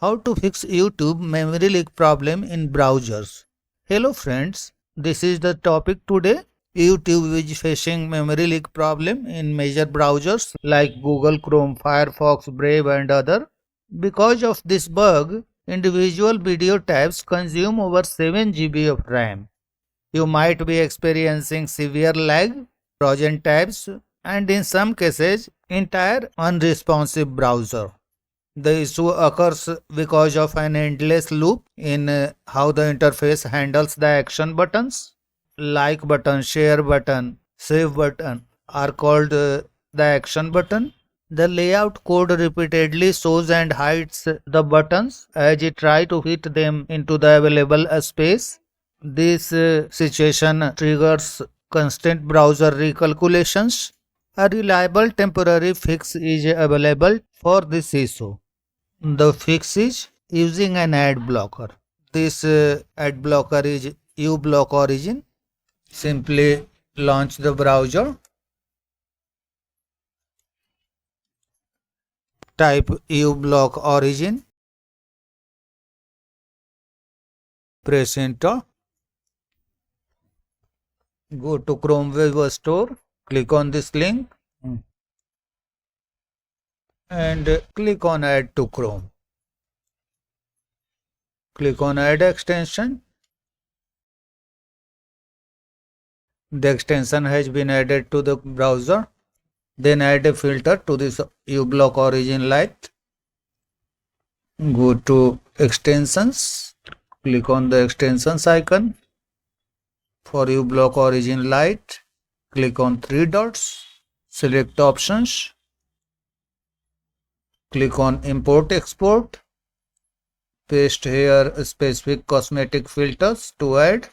How to fix YouTube memory leak problem in browsers. Hello friends, this is the topic today. YouTube is facing memory leak problem in major browsers like Google Chrome, Firefox, Brave and other. Because of this bug, individual video tabs consume over 7 GB of RAM. You might be experiencing severe lag, frozen tabs, and in some cases, entire unresponsive browser. The issue occurs because of an endless loop in how the interface handles the action buttons. Like button, share button, save button are called the action button. The layout code repeatedly shows and hides the buttons as it try to fit them into the available space. This situation triggers constant browser recalculations. A reliable temporary fix is available for this issue. The fix is using an ad blocker. This ad blocker is uBlock Origin. Simply launch the browser. Type uBlock Origin. Press enter. Go to Chrome Web Store. Click on this link. And click on Add to Chrome. Click on Add Extension. The extension has been added to the browser. Then add a filter to this uBlock Origin Lite. Go to Extensions. Click on the Extensions icon. For uBlock Origin Lite, click on 3 dots. Select Options. Click on Import Export. Paste here specific cosmetic filters to add.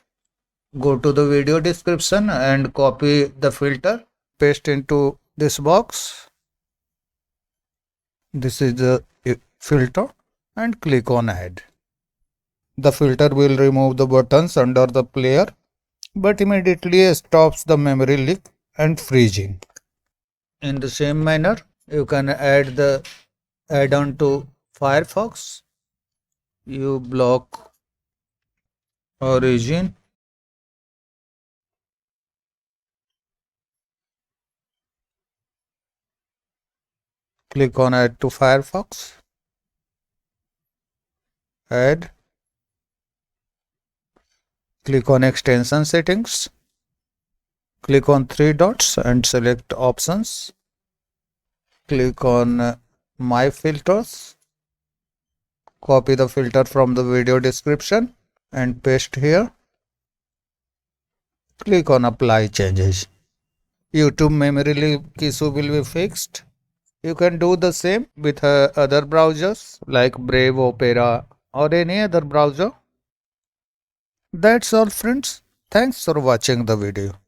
Go to the video description and copy the filter. Paste into this box. This is the filter and click on Add. The filter will remove the buttons under the player but immediately stops the memory leak and freezing. In the same manner, you can add the add-on to Firefox. uBlock Origin. Click on Add to Firefox. Add. Click on Extension Settings. Click on 3 dots and select Options. Click on My Filters. Copy the filter from the video description and paste here. Click on Apply Changes. YouTube memory leak issue will be fixed. You can do the same with other browsers like Brave, Opera or any other browser. That's all friends. Thanks for watching the video.